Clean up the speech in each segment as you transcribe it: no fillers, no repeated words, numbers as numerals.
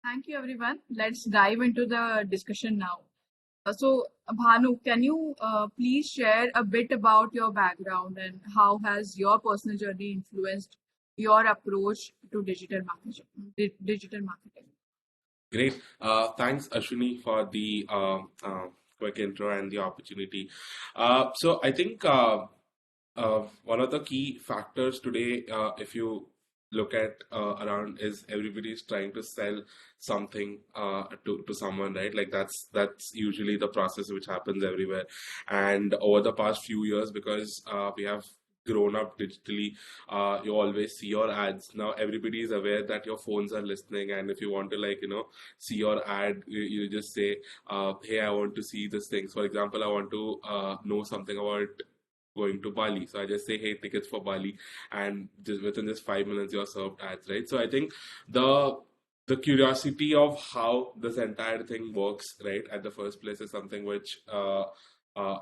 Thank you, everyone. Let's dive into the discussion now. Bhanu, can you please share a bit about your background and how has your personal journey influenced your approach to digital marketing? Great. Thanks, Ashwini, for the quick intro and the opportunity. So I think one of the key factors today, if you look at around, is everybody is trying to sell something to someone, right? Like that's usually the process which happens everywhere. And over the past few years, because we have grown up digitally, you always see your ads. Now everybody is aware that your phones are listening, and if you want to, like, see your ad, you just say, hey, I want to see this thing. For example, I want to know something about going to Bali. So I just say, hey, tickets for Bali, and just within just 5 minutes, you're served ads, right? So I think the the curiosity of how this entire thing works, right, at the first place is something which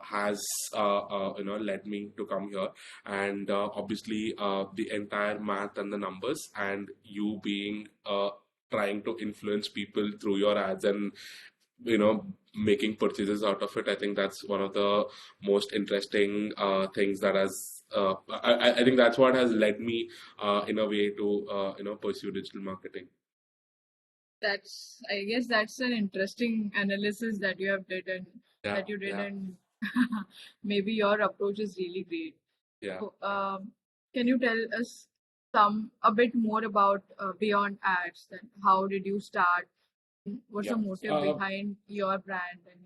has led me to come here, and obviously the entire math and the numbers, and you being trying to influence people through your ads and making purchases out of it. I think that's one of the most interesting things that has I think that's what has led me in a way to pursue digital marketing. I guess that's an interesting analysis that you have did and Yeah, that you did, yeah, and maybe your approach is really great. yeah. So, can you tell us a bit more about Beyond Ads? Then, how did you start? What's Yeah. the motive behind your brand and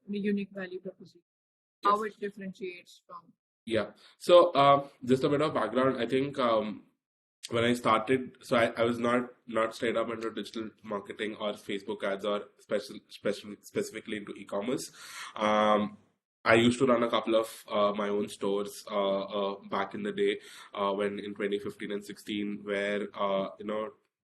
unique value proposition? Yes. How it differentiates from? Yeah. So, just a bit of background. I think when I started, so I was not straight up into digital marketing or Facebook ads or specifically into e-commerce. Um, I used to run a couple of my own stores back in the day, when in 2015 and 16, where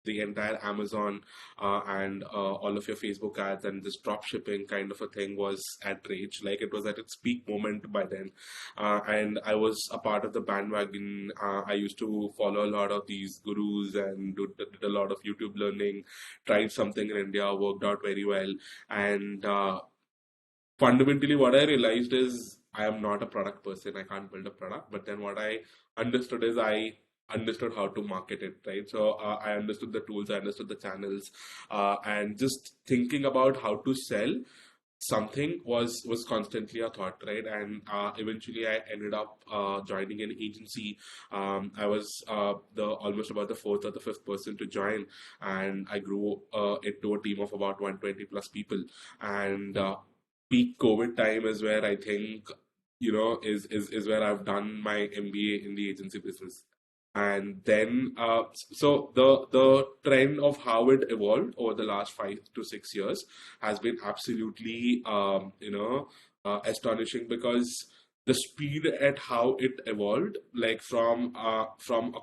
the entire Amazon and all of your Facebook ads and this drop shipping kind of a thing was at rage. Like, it was at its peak moment by then, and I was a part of the bandwagon. I used to follow a lot of these gurus and did a lot of YouTube learning. Tried something in India, worked out very well, and fundamentally, what I realized is I am not a product person. I can't build a product. But then what I understood is I understood how to market it, right? So I understood the tools, I understood the channels, and just thinking about how to sell something was constantly a thought, right? And eventually I ended up joining an agency. I was the almost about the fourth or the fifth person to join, and I grew it to a team of about 120 plus people. And peak COVID time is where I think is where I've done my MBA in the agency business. And then, so the trend of how it evolved over the last 5 to 6 years has been absolutely, astonishing, because the speed at how it evolved, like from a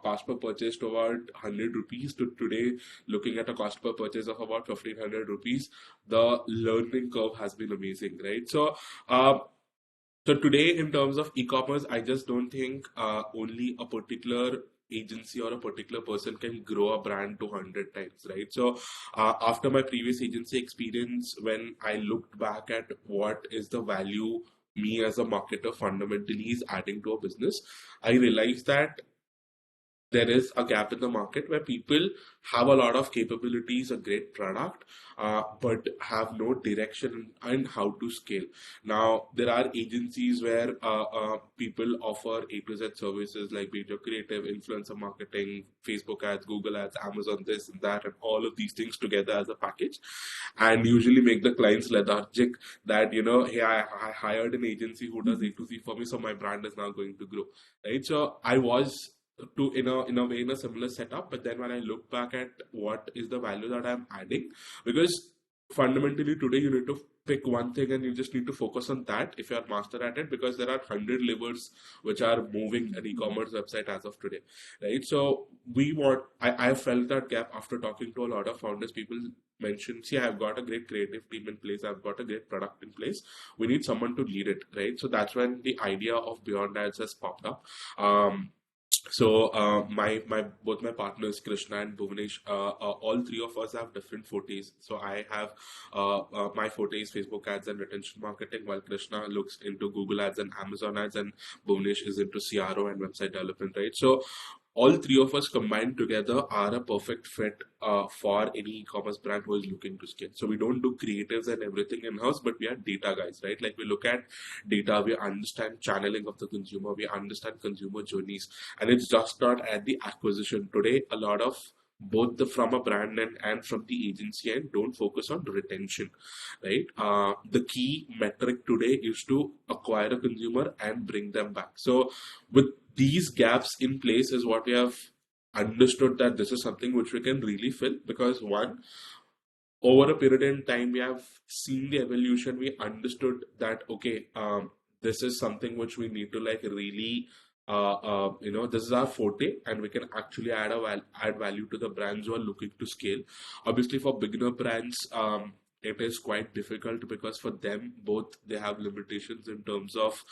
cost per purchase to about 100 rupees to today, looking at a cost per purchase of about 1500 rupees, the learning curve has been amazing, right? So today, in terms of e-commerce, I just don't think only a particular agency or a particular person can grow a brand to 100 times, right? So after my previous agency experience, when I looked back at what is the value me as a marketer fundamentally is adding to a business, I realized that there is a gap in the market where people have a lot of capabilities, a great product, but have no direction and how to scale. Now, there are agencies where people offer A to Z services like video creative, influencer marketing, Facebook ads, Google ads, Amazon this and that, and all of these things together as a package, and usually make the clients lethargic that, hey, I hired an agency who does A to Z for me, so my brand is now going to grow, right? So I was to in a way in a similar setup, but then when I look back at what is the value that I'm adding, because fundamentally today you need to pick one thing and you just need to focus on that if you're master at it, because there are 100 levers which are moving an e-commerce website as of today, right? So I felt that gap after talking to a lot of founders. People mentioned, see, I've got a great creative team in place, I've got a great product in place, we need someone to lead it, right? So that's when the idea of Beyond Ads has popped up. So my both my partners Krishna and Bhuvnesh, all three of us have different fortes. So I have my forte is Facebook ads and retention marketing, while Krishna looks into Google ads and Amazon ads, and Bhuvnesh is into CRO and website development, right? So all three of us combined together are a perfect fit for any e-commerce brand who is looking to scale. So we don't do creatives and everything in-house, but we are data guys, right? Like we look at data, we understand channeling of the consumer, we understand consumer journeys, and it's just not at the acquisition. Today, a lot of both the from a brand end and from the agency end don't focus on retention, right? The key metric today is to acquire a consumer and bring them back. So with these gaps in place is what we have understood that this is something which we can really fill, because one, over a period in time we have seen the evolution. We understood that okay, this is something which we need to like really this is our forte, and we can actually add value to the brands who are looking to scale. Obviously for beginner brands, it is quite difficult, because for them both they have limitations in terms of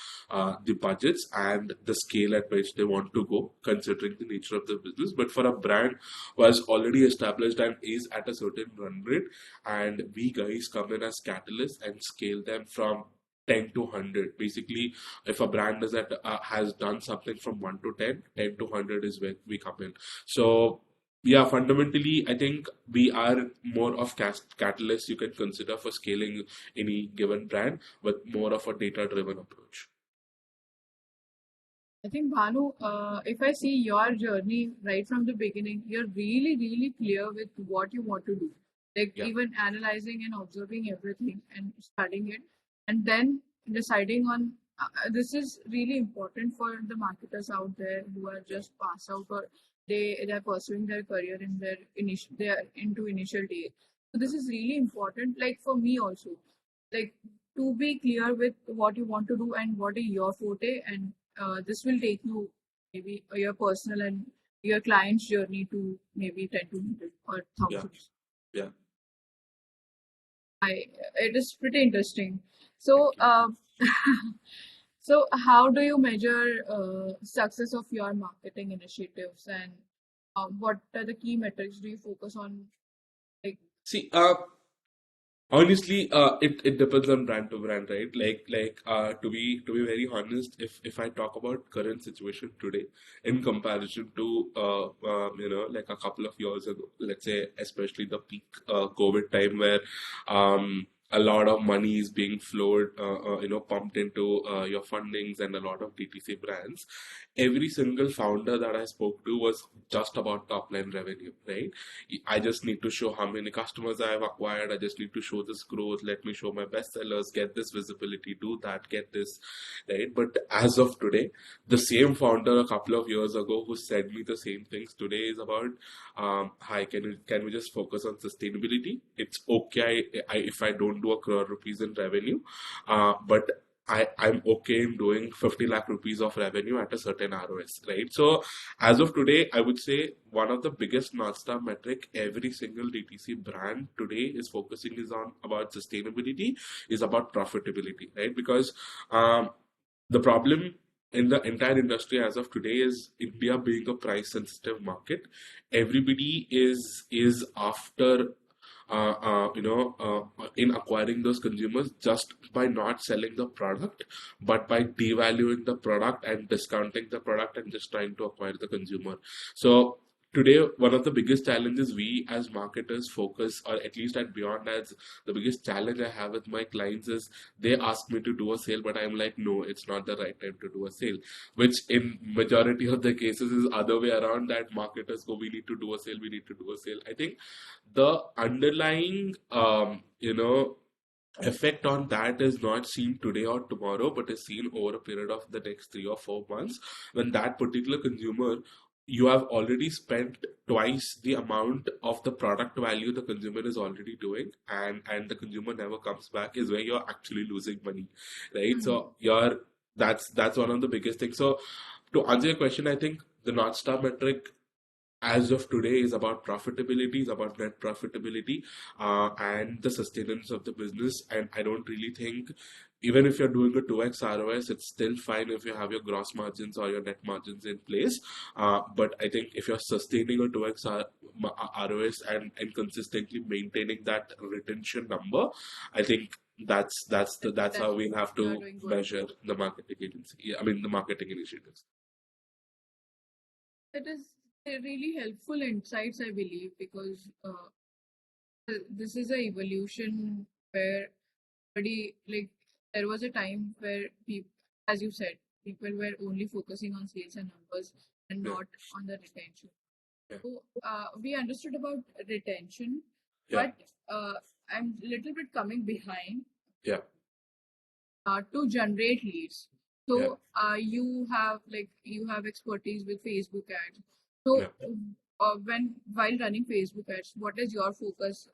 the budgets and the scale at which they want to go, considering the nature of the business. But for a brand who has already established and is at a certain run rate, and we guys come in as catalysts and scale them from 10 to 100. Basically, if a brand is at has done something from 1 to 10, 10 to 100 is where we come in. So yeah, fundamentally, I think we are more of catalysts you can consider for scaling any given brand, with more of a data-driven approach. I think Bhanu, if I see your journey right from the beginning, you're really, really clear with what you want to do. Like Yeah, even analyzing and observing everything and studying it, and then deciding on this is really important for the marketers out there who are just pass out, or they're pursuing their career in their initial they're into initial days. So this is really important. Like for me also, like to be clear with what you want to do and what is your forte, and this will take you maybe your personal and your client's journey to maybe 10 to 100 or yeah, thousands. yeah. I It is pretty interesting. So, Thank you. so how do you measure success of your marketing initiatives, and what are the key metrics do you focus on? Like, See, honestly, it depends on brand to brand, right? To be very honest, if I talk about current situation today in comparison to like a couple of years ago, let's say especially the peak COVID time, where a lot of money is being flowed, pumped into your fundings and a lot of DTC brands. Every single founder that I spoke to was just about top line revenue, right? I just need to show how many customers I have acquired. I just need to show this growth. Let me show my best sellers, get this visibility, do that, get this, right? But as of today, the same founder a couple of years ago who said me the same things today is about, hi, can we just focus on sustainability? It's okay if I don't do a crore rupees in revenue, but I'm okay in doing 50 lakh rupees of revenue at a certain ROS, right? So as of today, I would say one of the biggest North Star metric every single DTC brand today is focusing is on about sustainability, is about profitability, right? Because the problem in the entire industry as of today is India being a price sensitive market. Everybody is after in acquiring those consumers just by not selling the product, but by devaluing the product and discounting the product and just trying to acquire the consumer. So today, one of the biggest challenges we as marketers focus, or at least at Beyond Ads, the biggest challenge I have with my clients is they ask me to do a sale, but I'm like, no, it's not the right time to do a sale. Which in majority of the cases is other way around, that marketers go, we need to do a sale, we need to do a sale. I think the underlying effect on that is not seen today or tomorrow, but is seen over a period of the next 3 or 4 months, when that particular consumer, you have already spent twice the amount of the product value the consumer is already doing, and the consumer never comes back, is where you're actually losing money, right? hmm, So that's one of the biggest things. So to answer your question, I think the North Star metric as of today is about profitability, is about net profitability, and the sustenance of the business. And I don't really think, even if you're doing a 2x ROS, it's still fine if you have your gross margins or your net margins in place. But I think if you're sustaining a 2x ROS and consistently maintaining that retention number, I think that's how we have You are to doing good. measure the marketing agency. Yeah, I mean the marketing initiatives. That is a really helpful insights, I believe, because this is a evolution where like there was a time where people, as you said, people were only focusing on sales and numbers and Yeah, not on the retention. yeah, So we understood about retention, yeah, but I'm a little bit coming behind yeah, to generate leads. yeah, So you have expertise with Facebook ads. yeah. So when while running Facebook ads, what is your focus?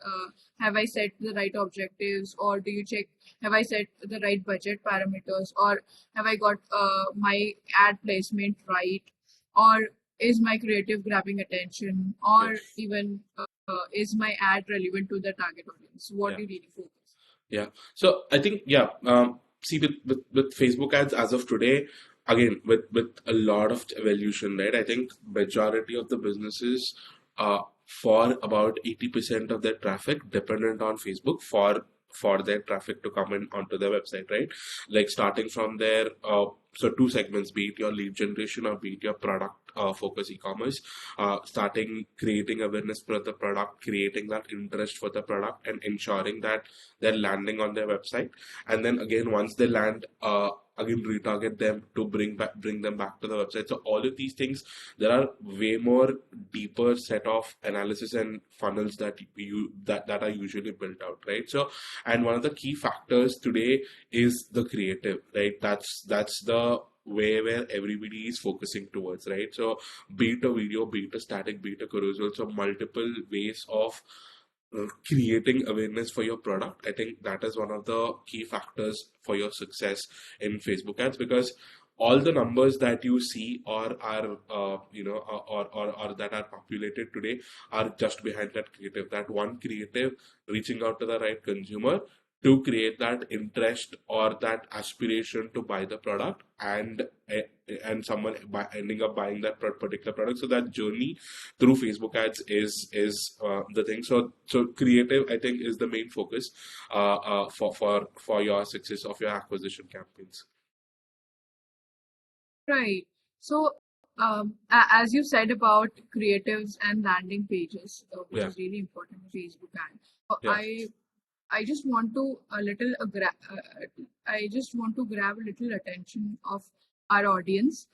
Have I set the right objectives, or do you check? Have I set the right budget parameters, or have I got my ad placement right, or is my creative grabbing attention, or Yes. even is my ad relevant to the target audience? What Yeah. do you really focus? Yeah. So I think, yeah, see with Facebook ads as of today, again, with a lot of evolution, right? I think majority of the businesses, for about 80% of their traffic dependent on Facebook for their traffic to come in onto their website, right? Like starting from their, so two segments, be it your lead generation or be it your product focus e-commerce, starting creating awareness for the product, creating that interest for the product, and ensuring that they're landing on their website. And then again, once they land, again retarget them to bring them back to the website. So all of these things, there are way more deeper set of analysis and funnels that are usually built out, right? So, and one of the key factors today is the creative, right? That's the way where everybody is focusing towards, right? So be it a video, be it a static, be it a carousel, so multiple ways of creating awareness for your product. I think that is one of the key factors for your success in Facebook ads, because all the numbers that you see or are or that are populated today are just behind that creative, that one creative reaching out to the right consumer to create that interest or that aspiration to buy the product, and someone ending up buying that particular product. So that journey through Facebook ads is the thing. So creative, I think, is the main focus for your success of your acquisition campaigns. Right. So, as you said about creatives and landing pages, which Yeah, is really important in Facebook ad, uh, yeah, I I just want to a little I just want to grab a little attention of our audience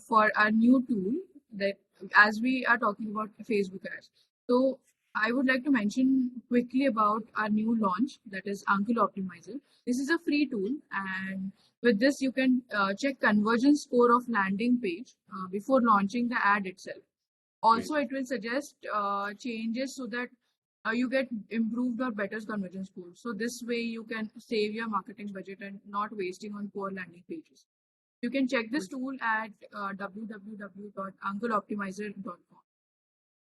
for our new tool that as we are talking about Facebook ads. So I would like to mention quickly about our new launch, that is Uncle Optimizer. This is a free tool, and with this you can check conversion score of landing page before launching the ad itself. great, Also, it will suggest changes so that you get improved or better conversion score. So this way you can save your marketing budget and not wasting on poor landing pages. You can check this tool at www.uncleoptimizer.com.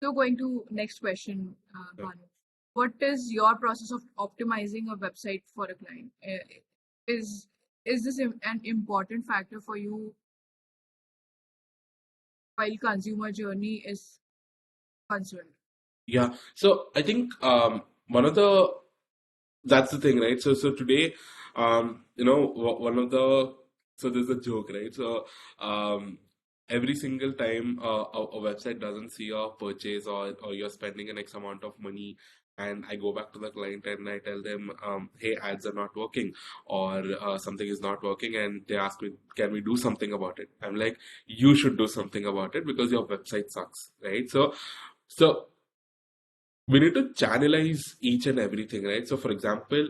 So going to next question, yeah. Bhanu. What is your process of optimizing a website for a client? Is is this an important factor for you while consumer journey is concerned? Yeah. So I think, one of the that's the thing, right? So today, one of the, so there's a joke, right? So every single time a website doesn't see your purchase, or you're spending an X amount of money, and I go back to the client and I tell them, hey, ads are not working, or something is not working, and they ask me, can we do something about it? I'm like, you should do something about it because your website sucks, right? So we need to channelize each and everything, right? So, for example,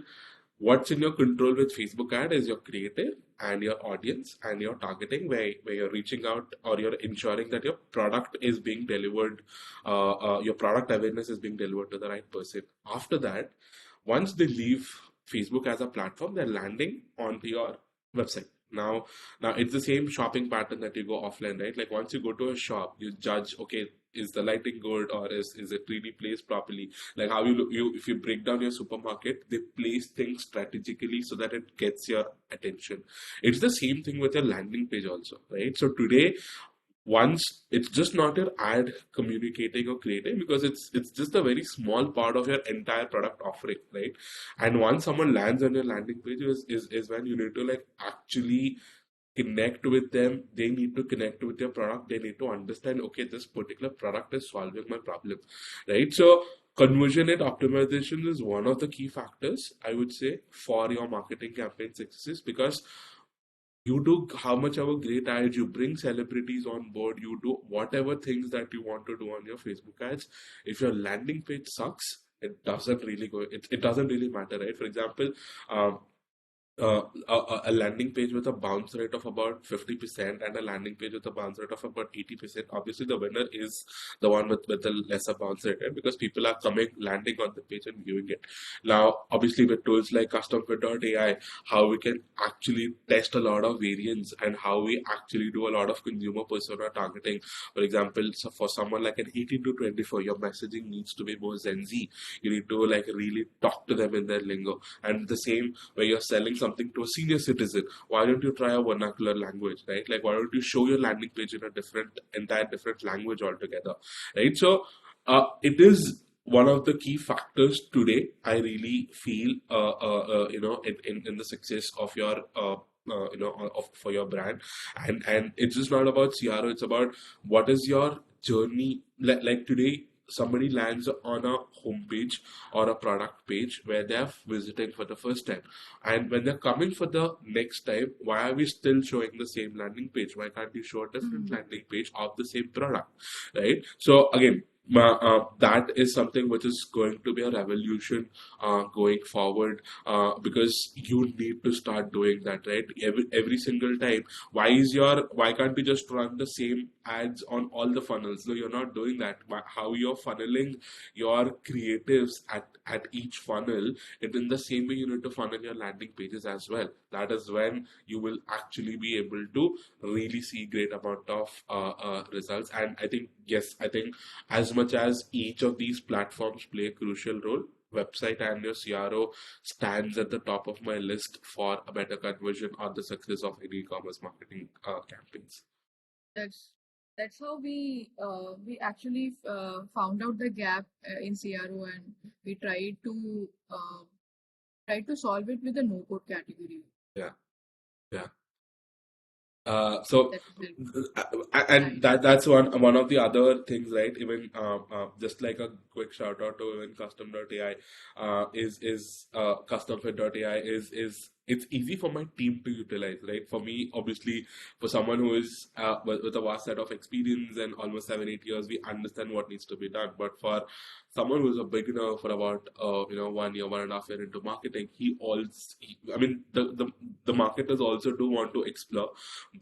what's in your control with Facebook ad is your creative and your audience and your targeting, where you're reaching out or you're ensuring that your product is being delivered, your product awareness is being delivered to the right person. After that, once they leave Facebook as a platform, they're landing onto your website. Now it's the same shopping pattern that you go offline, right? Like once you go to a shop, you judge, okay, is the lighting good, or is it really placed properly? Like how you look, you if you break down your supermarket, they place things strategically so that it gets your attention. It's the same thing with your landing page also, right? So today, once it's just not your ad communicating or creating, because it's just a very small part of your entire product offering, right? And once someone lands on your landing page is when you need to like actually connect with them. They need to connect with your product. They need to understand, okay, this particular product is solving my problem, right? So conversion rate optimization is one of the key factors, I would say, for your marketing campaign success, because you do how much of a great ads, you bring celebrities on board, you do whatever things that you want to do on your Facebook ads. If your landing page sucks, it doesn't really go, it doesn't really matter, right? For example, um, a landing page with a bounce rate of about 50% and a landing page with a bounce rate of about 80%. Obviously, the winner is the one with the lesser bounce rate, right? Because people are coming, landing on the page and viewing it. Now, obviously, with tools like CustomFit.ai, how we can actually test a lot of variants and how we actually do a lot of consumer persona targeting. For example, so for someone like an 18 to 24, your messaging needs to be more Gen Z. You need to like really talk to them in their lingo. And the same where you're selling something to a senior citizen, why don't you try a vernacular language, right? Like, why don't you show your landing page in a entire different language altogether, right? So, it is one of the key factors today. I really feel, in the success of your, for your brand, and it's just not about CRO. It's about what is your journey like today. Somebody lands on a homepage or a product page where they're visiting for the first time. And when they're coming for the next time, why are we still showing the same landing page? Why can't we show a different Mm. landing page of the same product, right? So again, that is something which is going to be a revolution going forward, because you need to start doing that, right? Every single time. Why can't we just run the same ads on all the funnels? No, you're not doing that. How you're funneling your creatives at each funnel, it in the same way you need to funnel your landing pages as well. That is when you will actually be able to really see great amount of results. And I think, yes, I think as much as each of these platforms play a crucial role, website and your CRO stands at the top of my list for a better conversion or the success of any e-commerce marketing campaigns. That's that's how we actually found out the gap in CRO, and we tried to solve it with the no code category. Yeah, yeah. So, That is very and nice. that's one of the other things, right? Even just like a quick shout out to even Custom.ai, is CustomFit.ai is it's easy for my team to utilize, right? For me, obviously, for someone who is with a vast set of experience and almost 7 8 years, we understand what needs to be done. But for someone who's a beginner for about 1 year, 1.5 year into marketing, I mean, the marketers also do want to explore,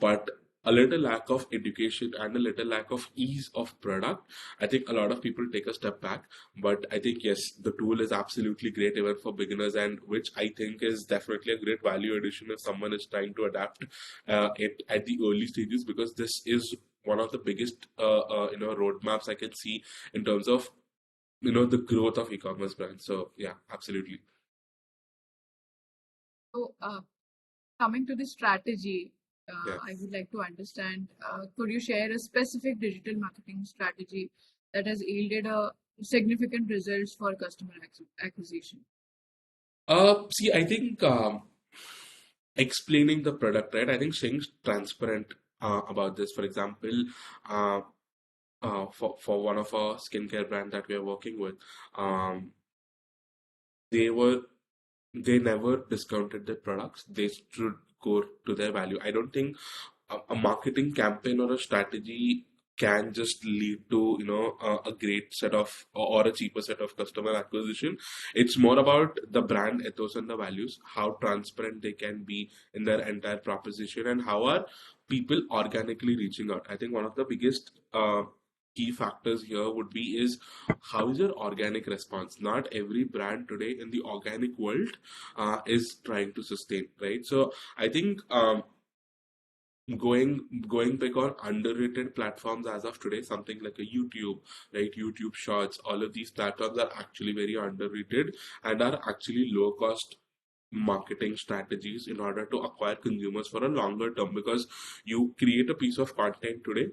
but a little lack of education and a little lack of ease of product, I think a lot of people take a step back. But I think, yes, the tool is absolutely great even for beginners, and which I think is definitely a great value addition if someone is trying to adapt it at the early stages, because this is one of the biggest roadmaps I can see in terms of the growth of e-commerce brands. So yeah, absolutely. So, coming to the strategy, Yeah. I would like to understand, could you share a specific digital marketing strategy that has yielded a significant results for customer acquisition? See, I think explaining the product, right? I think staying transparent about this. For example, uh, for one of our skincare brand that we are working with, um, they were they never discounted their products. They stood core to their value. I don't think a marketing campaign or a strategy can just lead to a great set of or a cheaper set of customer acquisition. It's more about the brand ethos and the values, how transparent they can be in their entire proposition, and how are people organically reaching out. I think one of the biggest key factors here would be is how is your organic response. Not every brand today in the organic world is trying to sustain, right? So I think going big on underrated platforms as of today, something like a YouTube, right? YouTube Shorts, all of these platforms are actually very underrated and are actually low cost marketing strategies in order to acquire consumers for a longer term, because you create a piece of content today,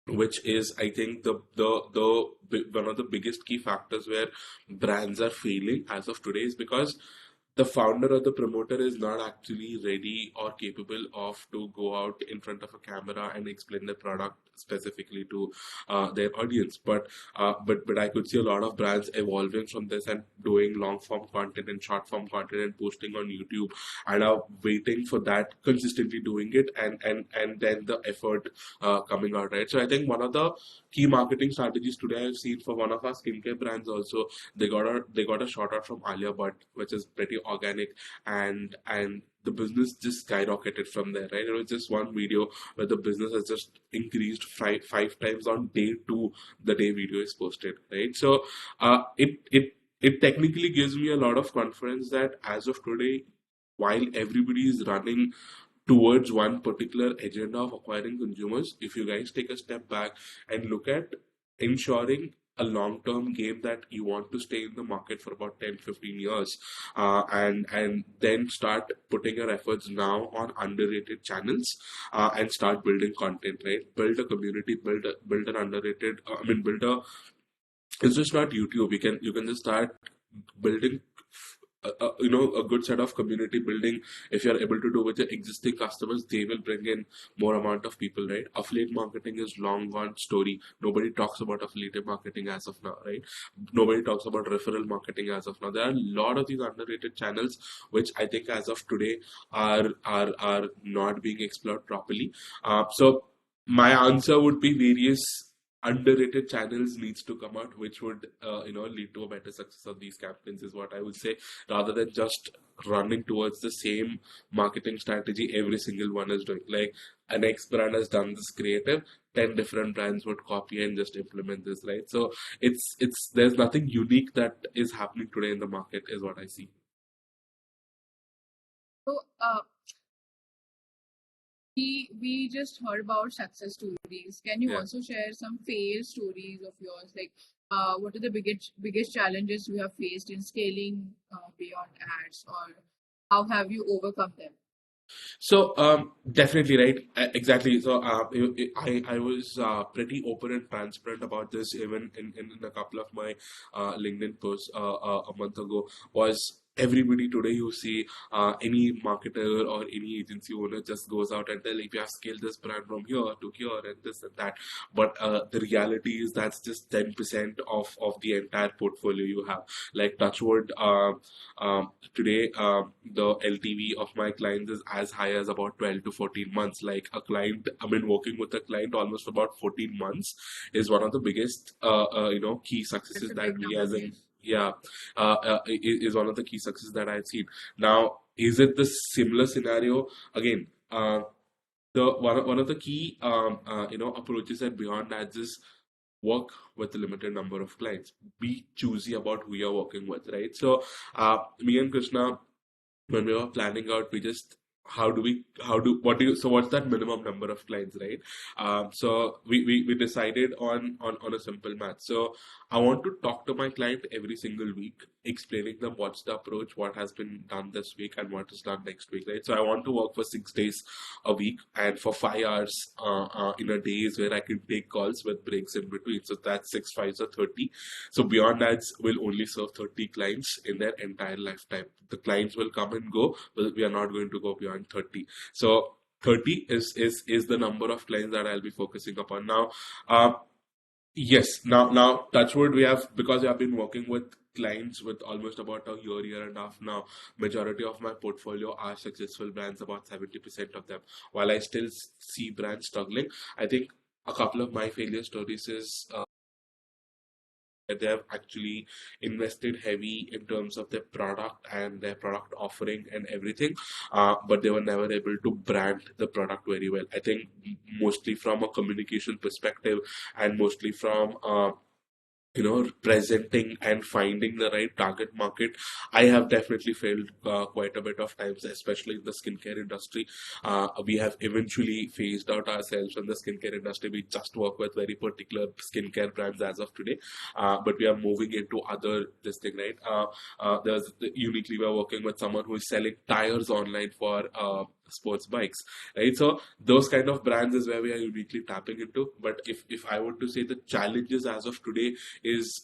which is, I think, one of the biggest key factors where brands are failing as of today, is because the founder or the promoter is not actually ready or capable of to go out in front of a camera and explain the product specifically to their audience. But I could see a lot of brands evolving from this and doing long form content and short form content and posting on YouTube, and are waiting for that, consistently doing it, and then the effort coming out, right? So I think one of the key marketing strategies today I've seen for one of our skincare brands also, they got a shout out from Alia Bhatt, which is pretty organic, and the business just skyrocketed from there, right? It was just one video where the business has just increased five times on day two, the day video is posted, right? So it technically gives me a lot of confidence that as of today, while everybody is running towards one particular agenda of acquiring consumers, if you guys take a step back and look at ensuring a long-term game that you want to stay in the market for about 10-15 years, and then start putting your efforts now on underrated channels, and start building content, right? Build a community, build an underrated, build a, it's just not YouTube. You can just start building a good set of community building. If you're able to do with your existing customers, they will bring in more amount of people, right? Affiliate marketing is long gone story. Nobody talks about affiliate marketing as of now, right? Nobody talks about referral marketing as of now. There are a lot of these underrated channels which I think as of today are not being explored properly. So my answer would be various underrated channels needs to come out, which would lead to a better success of these campaigns, is what I would say, rather than just running towards the same marketing strategy every single one is doing. Like, an X brand has done this creative, 10 different brands would copy and just implement this, right? So it's there's nothing unique that is happening today in the market, is what I see. So, we just heard about success stories. Can you Yeah. also share some fail stories of yours? Like, what are the biggest challenges you have faced in scaling beyond ads, or how have you overcome them? So definitely right. Exactly. So I was pretty open and transparent about this even in a couple of my LinkedIn posts a month ago. Was everybody today, you see any marketer or any agency owner just goes out and tell, if you have scaled this brand from here to here and this and that, but the reality is that's just 10% of the entire portfolio you have. Like, touchwood, today, the LTV of my clients is as high as about 12 to 14 months. Like, a client, I've been working with a client almost about 14 months, is one of the biggest, key That's successes a that big we number, as in, yes. yeah, is one of the key successes that I've seen. Now, is it the similar scenario again? The one of the key approaches that beyond ads is work with a limited number of clients. Be choosy about who you're working with, right? So me and Krishna, when we were planning out, we just, what's that minimum number of clients, right? So we decided on a simple math. So I want to talk to my client every single week, explaining them what's the approach, what has been done this week, and what is done next week, right? So I want to work for 6 days a week, and for 5 hours in a day is where I can take calls with breaks in between. So that's 6 5s are 30. So beyond ads will only serve 30 clients in their entire lifetime. The clients will come and go, but we are not going to go beyond 30. So 30 is the number of clients that I'll be focusing upon now. Yes, now touchwood, we have, because we have been working with clients with almost about a year and a half now. Majority of my portfolio are successful brands, about 70% of them. While I still see brands struggling, I think a couple of my failure stories is that they have actually invested heavy in terms of their product and their product offering and everything, but they were never able to brand the product very well. I think mostly from a communication perspective, and mostly from presenting and finding the right target market. I have definitely failed quite a bit of times, especially in the skincare industry. We have eventually phased out ourselves in the skincare industry. We just work with very particular skincare brands as of today, but we are moving into other this thing, right? There's uniquely we are working with someone who is selling tires online for sports bikes, right? So those kind of brands is where we are uniquely tapping into. But if I were to say the challenges as of today is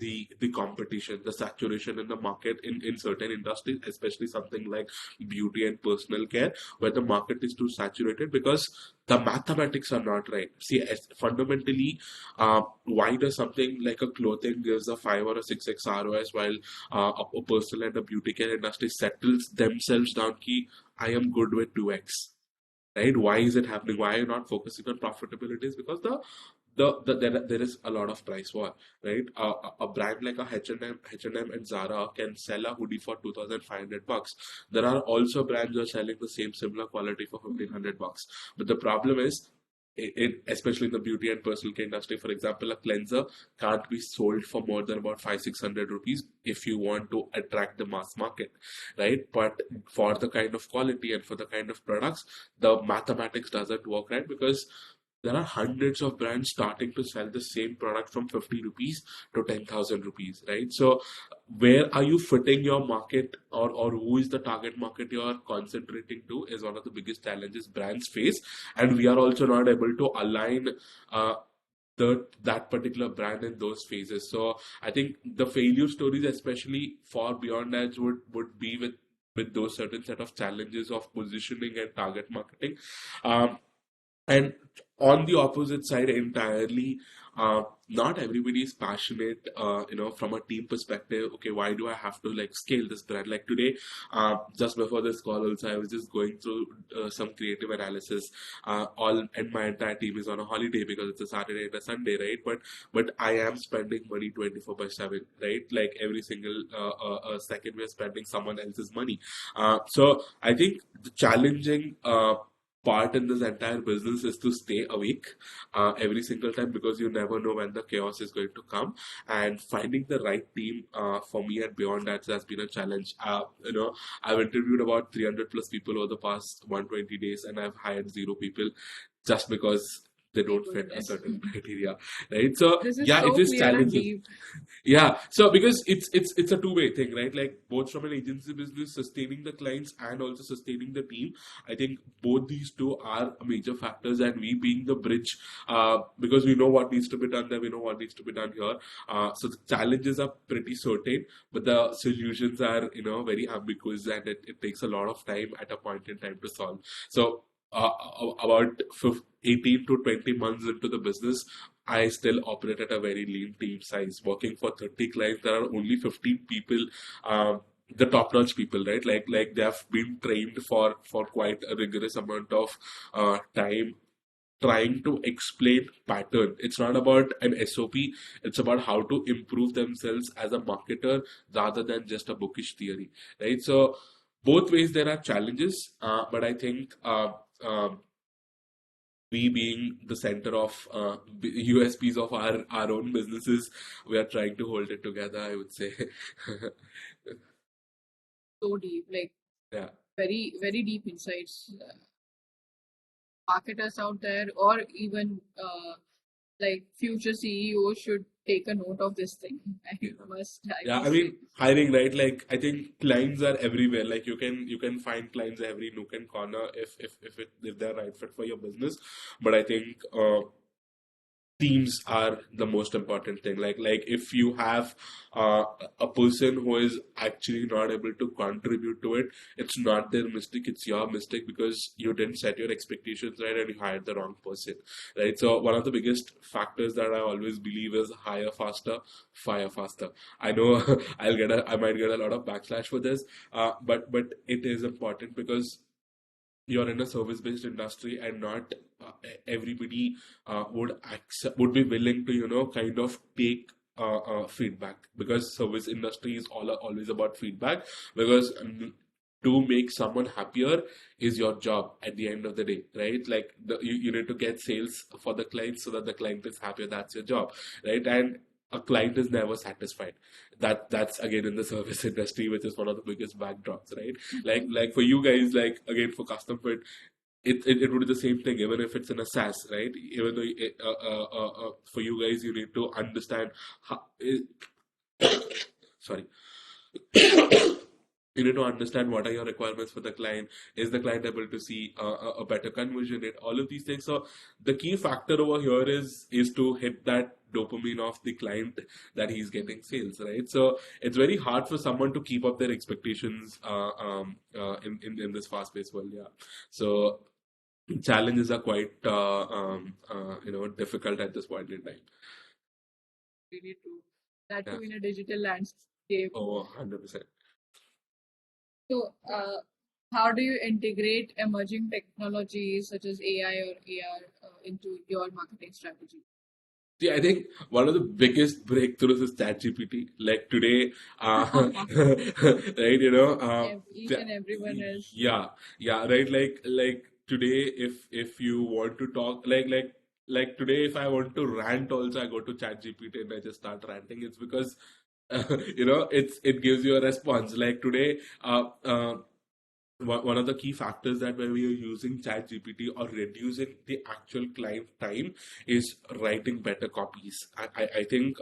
the competition, the saturation in the market in certain industries, especially something like beauty and personal care, where the market is too saturated because the mathematics are not right. See, fundamentally, why does something like a clothing gives a 5 or a 6x ROS while a personal and a beauty care industry settles themselves down key, I am good with 2x, right? Why is it happening? Why are you not focusing on profitability? Is because there is a lot of price war, right? A brand like a H&M and Zara can sell a hoodie for $2,500. There are also brands who are selling the same similar quality for $1,500. But the problem is, especially in the beauty and personal care industry, for example, a cleanser can't be sold for more than about 500-600 rupees if you want to attract the mass market, right? But for the kind of quality and for the kind of products, the mathematics doesn't work, right? Because there are hundreds of brands starting to sell the same product from 50 rupees to 10,000 rupees, right? So where are you fitting your market, or who is the target market you are concentrating to, is one of the biggest challenges brands face. And we are also not able to align uh, that particular brand in those phases. So I think the failure stories, especially for Beyond Edge, would be with those certain set of challenges of positioning and target marketing. Um, and on the opposite side entirely, not everybody is passionate, from a team perspective. Okay, why do I have to like scale this brand? Like today, just before this call also, I was just going through some creative analysis. All and my entire team is on a holiday because it's a Saturday and a Sunday, right? But I am spending money 24/7, right? Like every single second we are spending someone else's money. So I think the challenging part in this entire business is to stay awake every single time, because you never know when the chaos is going to come. And finding the right team, for me and Beyond That, has been a challenge. I've interviewed about 300 plus people over the past 120 days, and I've hired zero people just because they My don't fit a goodness. certain criteria, right? So This is yeah, it so is clear and challenges. deep. Yeah, so because it's a two-way thing, right? Like both from an agency business, sustaining the clients and also sustaining the team. I think both these two are major factors, and we being the bridge, because we know what needs to be done there, we know what needs to be done here. So the challenges are pretty certain, but the solutions are very ambiguous, and it takes a lot of time at a point in time to solve. So about 18 to 20 months into the business, I still operate at a very lean team size. Working for 30 clients, there are only 15 people, the top-notch people, right? Like they have been trained for quite a rigorous amount of time, trying to explain pattern. It's not about an SOP. It's about how to improve themselves as a marketer rather than just a bookish theory, right? So both ways there are challenges, but I think. We being the center of USPs of our own businesses, we are trying to hold it together, I would say. So deep, like Yeah. very, very deep insights. Marketers out there, or even like future CEOs, should take a note of this thing. Yeah. I Yeah, I must say. mean hiring, right? Like I think clients are everywhere. Like you can find clients every nook and corner if they're right fit for your business. But I think teams are the most important thing. Like if you have uh, a person who is actually not able to contribute to it, it's not their mistake, it's your mistake, because you didn't set your expectations right and you hired the wrong person, right? So one of the biggest factors that I always believe is hire faster, fire faster. I know I might get a lot of backslash for this, but it is important, because you're in a service based industry, and not everybody would be willing to kind of take feedback, because service industry is always about feedback. Because to make someone happier is your job at the end of the day, right? Like you need to get sales for the client so that the client is happier. That's your job, right? And a client is never satisfied. That's again in the service industry, which is one of the biggest backdrops, right? Like for you guys, like again for CustomFit, it would be the same thing, even if it's in a SaaS, right? Even though for you guys, you need to understand how. Sorry. You need to understand what are your requirements for the client. Is the client able to see a better conversion rate? All of these things. So the key factor over here is to hit that dopamine of the client that he's getting sales, right? So it's very hard for someone to keep up their expectations in this fast-paced world. Yeah. So challenges are quite difficult at this point in time. Really true. That Yeah. too in a digital landscape. Oh, 100%. So, how do you integrate emerging technologies such as AI or AR into your marketing strategy? See, I think one of the biggest breakthroughs is ChatGPT. Like today, right? Each and everyone is. Yeah, yeah, right. Like today, if you want to talk, like today, if I want to rant, also I go to ChatGPT and I just start ranting. It's because it gives you a response. Like today, one of the key factors that when we are using chat gpt or reducing the actual client time is writing better copies. I think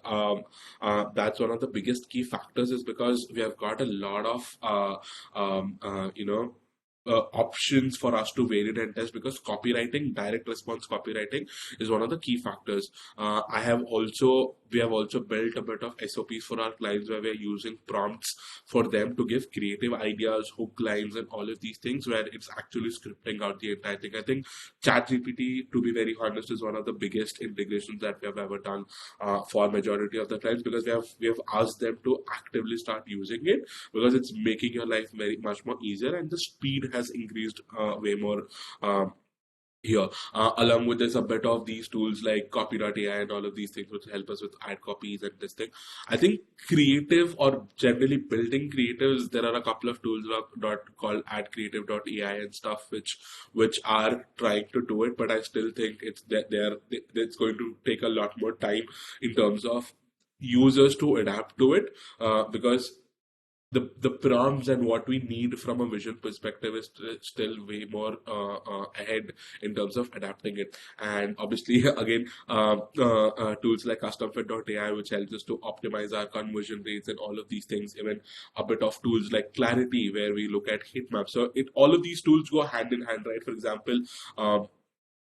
that's one of the biggest key factors, is because we have got a lot of options for us to vary and test, because copywriting, direct response copywriting, is one of the key factors. We have also built a bit of SOPs for our clients where we are using prompts for them to give creative ideas, hook lines, and all of these things, where it's actually scripting out the entire thing. I think ChatGPT, to be very honest, is one of the biggest integrations that we have ever done for majority of the clients, because we have asked them to actively start using it, because it's making your life very much more easier, and the speed has increased way more. Here, along with this, a bit of these tools like Copy.ai and all of these things, which help us with ad copies and this thing. I think creative, or generally building creatives, there are a couple of tools called AdCreative.ai and stuff, which are trying to do it, but I still think it's going to take a lot more time in terms of users to adapt to it, because the prompts and what we need from a vision perspective is still way more ahead in terms of adapting it. And obviously, again, tools like CustomFit.ai, which helps us to optimize our conversion rates and all of these things. Even a bit of tools like Clarity, where we look at heat maps. So all of these tools go hand in hand, right? For example,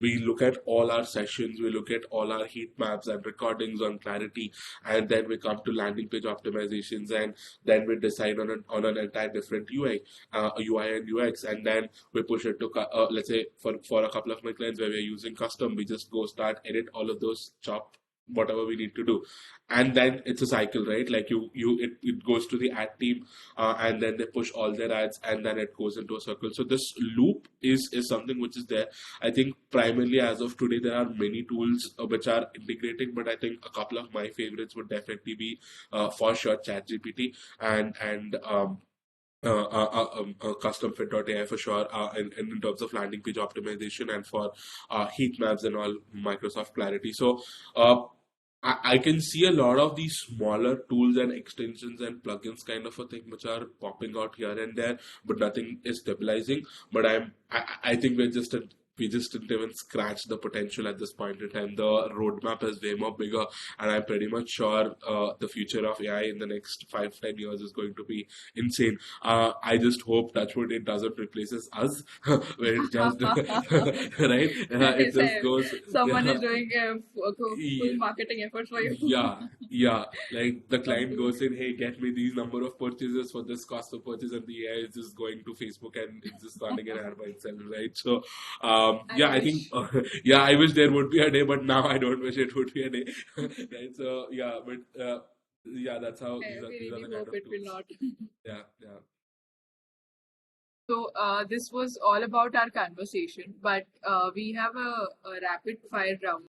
we look at all our sessions, we look at all our heat maps and recordings on Clarity, and then we come to landing page optimizations, and then we decide on an entire different UI and UX, and then we push it to, let's say, for a couple of my clients where we're using custom, we just go start edit all of those, chop whatever we need to do, and then it's a cycle, right? Like it goes to the ad team, and then they push all their ads, and then it goes into a circle. So this loop is something which is there. I think primarily as of today, there are many tools which are integrating, but I think a couple of my favorites would definitely be, for sure, ChatGPT and CustomFit.ai for sure, in terms of landing page optimization, and for heat maps and all, Microsoft Clarity. So I can see a lot of these smaller tools and extensions and plugins kind of a thing which are popping out here and there, but nothing is stabilizing. But I think we just didn't even scratch the potential at this point in time. The roadmap is way more bigger, and I'm pretty much sure the future of AI in the next 5-10 years is going to be insane. I just hope that it doesn't replaces us, where it just right. It just goes. Someone Yeah, is doing a full marketing effort for you. yeah, yeah. Like the client goes in, hey, get me these number of purchases for this cost of purchase, and the AI is just going to Facebook and it's just running an ad by itself, right? So, I yeah, I think, wish. yeah, I wish there would be a day, but now I don't wish it would be a day, right? So, yeah, but yeah, that's how We these are really the kind hope of it will tools. not. Yeah, yeah. So, this was all about our conversation, but we have a rapid fire round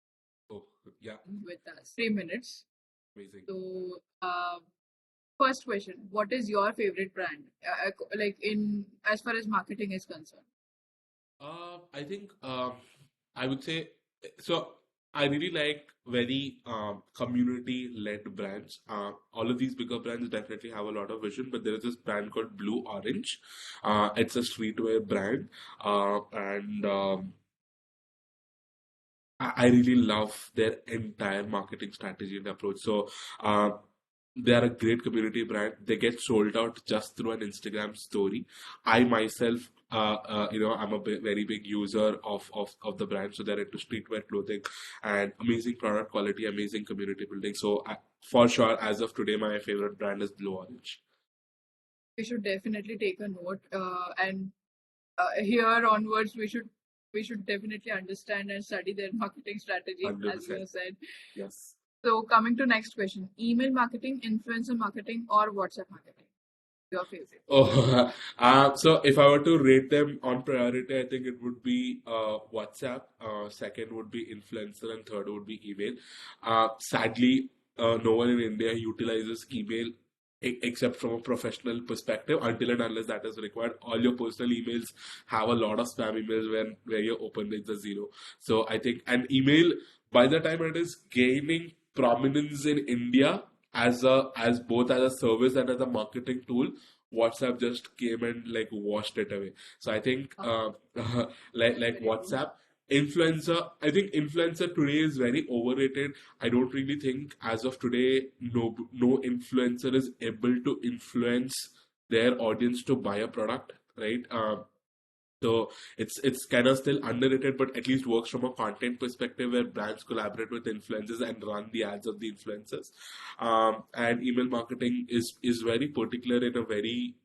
Oh, yeah, with us. 3 minutes. amazing. So, First question: what is your favorite brand? Like in as far as marketing is concerned. I think I would say so. I really like very community-led brands. All of these bigger brands definitely have a lot of vision, but there is this brand called Blue Orange. It's a streetwear brand, and I really love their entire marketing strategy and approach. So, uh, they are a great community brand. They get sold out just through an Instagram story. I myself, I'm a very big user of the brand. So they're into streetwear clothing and amazing product quality, amazing community building. So for sure, as of today, my favorite brand is Blue Orange. We should definitely take a note, and here onwards we should definitely understand and study their marketing strategy, as you 100%. have said. Yes. So coming to next question: email marketing, influencer marketing, or WhatsApp marketing? Your favorite? Oh, so if I were to rate them on priority, I think it would be WhatsApp, second would be influencer, and third would be email. Sadly, no one in India utilizes email except from a professional perspective until and unless that is required. All your personal emails have a lot of spam emails where your open rates are zero. So I think an email, by the time it is gaining prominence in India as both as a service and as a marketing tool, WhatsApp just came and like washed it away. So I think like Very true. WhatsApp. Influencer, I think influencer today is very overrated. I don't really think as of today, no influencer is able to influence their audience to buy a product, right? So it's kind of still underrated, but at least works from a content perspective where brands collaborate with influencers and run the ads of the influencers. And email marketing is very particular in a very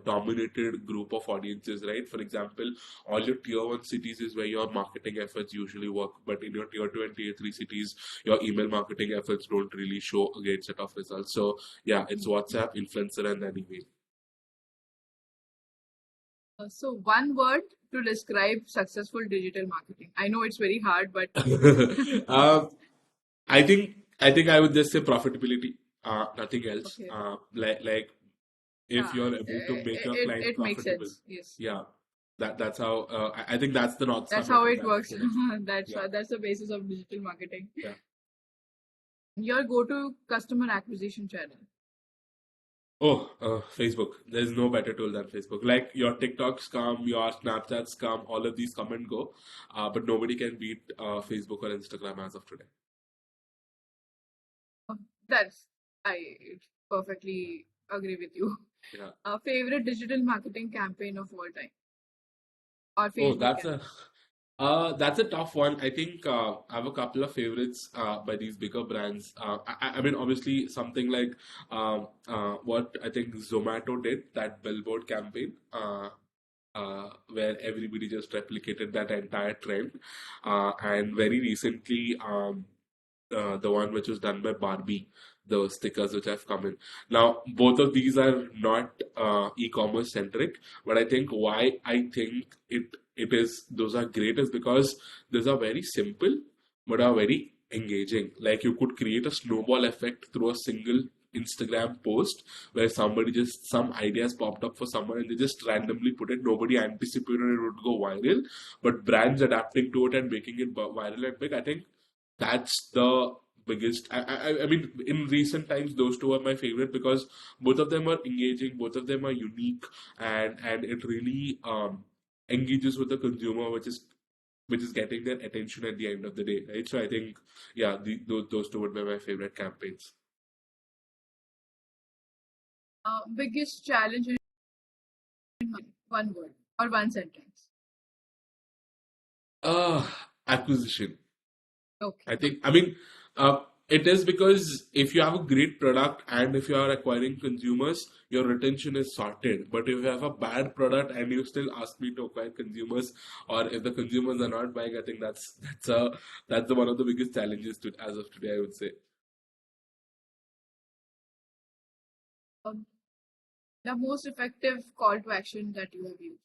dominated group of audiences, right? For example, all your tier one cities is where your marketing efforts usually work, but in your tier two and tier three cities, your email marketing efforts don't really show a great set of results. So yeah, it's WhatsApp, influencer, and then email. So one word to describe successful digital marketing. I know it's very hard, but um, I think I would just say profitability, nothing else. okay. Like if Yeah, you're able to make your it client it makes profitable, sense. Yes, yeah, that's how I think that's the North Star that's how metric it as of works. today. That's Yeah, that's the basis of digital marketing. yeah. Your go-to customer acquisition channel. Oh, Facebook. There's no better tool than Facebook. Like your TikToks come, your Snapchats come, all of these come and go, but nobody can beat Facebook or Instagram as of today. That's I perfectly agree with you. Yeah. Favorite digital marketing campaign of all time or Oh, Facebook campaign? that's a tough one. I think I have a couple of favorites by these bigger brands. I mean, obviously, something like what I think Zomato did, that billboard campaign, where everybody just replicated that entire trend. And very recently, the one which was done by Barbie, the stickers which have come in. Now, both of these are not e-commerce centric, but I think why I think it is those are great is because those are very simple but are very engaging. Like you could create a snowball effect through a single Instagram post where somebody just some ideas popped up for someone and they just randomly put it. Nobody anticipated it would go viral, but brands adapting to it and making it viral and big. I think that's the biggest. I mean, in recent times, those two are my favorite because both of them are engaging, both of them are unique, and it really engages with the consumer, which is getting their attention at the end of the day, right? So I think, yeah, those two would be my favorite campaigns. Biggest challenge in one word or one sentence. Acquisition. Okay. I think, I mean, it is because if you have a great product and if you are acquiring consumers, your retention is sorted. But if you have a bad product and you still ask me to acquire consumers, or if the consumers are not buying, I think that's one of the biggest challenges as of today, I would say. The most effective call to action that you have used.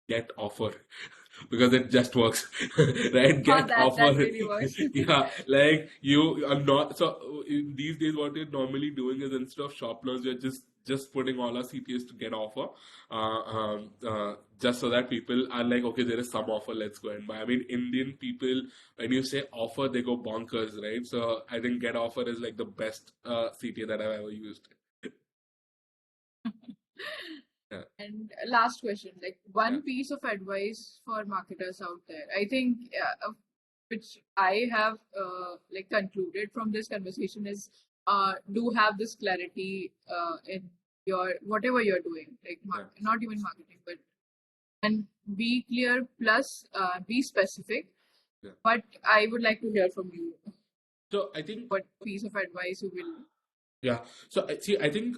get offer because it just works, right? Oh, Get that offer. really works. Yeah, like you are not. So these days, what you're normally doing is instead of shop launch, you're just putting all our CPAs to get offer, just so that people are like, okay, there is some offer, let's go and buy. I mean, Indian people, when you say offer, they go bonkers, right? So I think get offer is like the best CTA that I've ever used. Yeah, And last question, like yeah, one piece of advice for marketers out there. I think which I have like concluded from this conversation is do have this clarity in your whatever you're doing, like yeah, not even marketing, but and be clear plus be specific. yeah. But I would like to hear from you So I think, what piece of advice you will. yeah. So I see. I think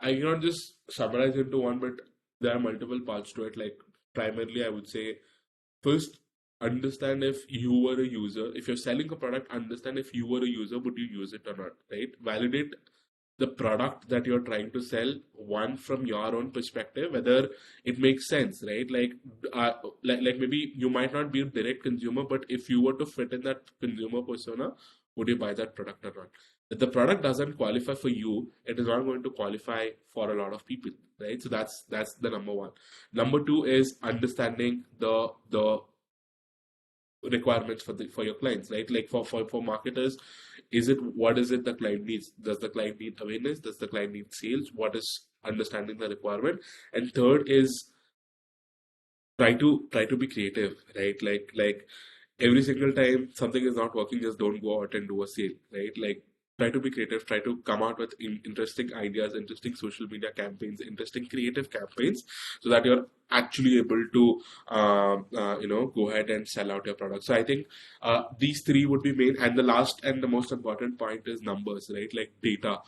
I cannot just summarize into one, but there are multiple parts to it. Like primarily, I would say first, understand if you were a user. If you're selling a product, understand if you were a user, would you use it or not, right? Validate the product that you're trying to sell, one from your own perspective, whether it makes sense, right? Uh, like maybe you might not be a direct consumer, but if you were to fit in that consumer persona, would you buy that product or not? If the product doesn't qualify for you, it is not going to qualify for a lot of people, right? So that's the number one. Number two is understanding the requirements for your clients, right? Like for marketers, is it what is it the client needs? Does the client need awareness? Does the client need sales? What is understanding the requirement? And third is try to be creative, right? Like every single time something is not working, just don't go out and do a sale, right? Like try to be creative, try to come out with interesting ideas, interesting social media campaigns, interesting creative campaigns, so that you're actually able to go ahead and sell out your product. So I think these three would be main, and the last and the most important point is numbers, right? Like data.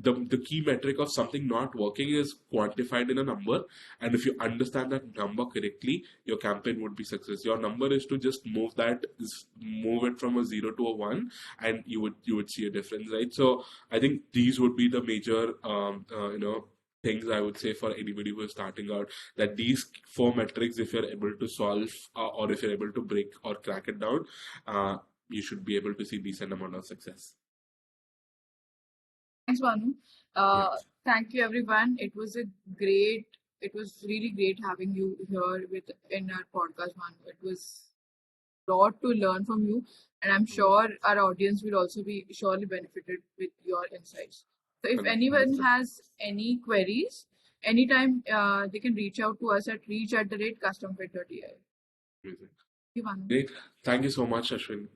The key metric of something not working is quantified in a number, and if you understand that number correctly, your campaign would be success. Your number is to just move it from a 0 to a 1, and you would see a difference, right? So I think these would be the major things I would say for anybody who is starting out, that these four metrics, if you're able to solve, or if you're able to break or crack it down, you should be able to see decent amount of success. Thanks, Banu. Yeah, Thank you, everyone. Great. It was really great having you here with in our podcast, Banu. It was a lot to learn from you, and I'm sure our audience will also be surely benefited with your insights. So, if anyone 100%. has any queries, anytime they can reach out to us at reach@CustomFit.ai. Amazing. Thank you, Banu. Great. Thank you so much, Ashwin.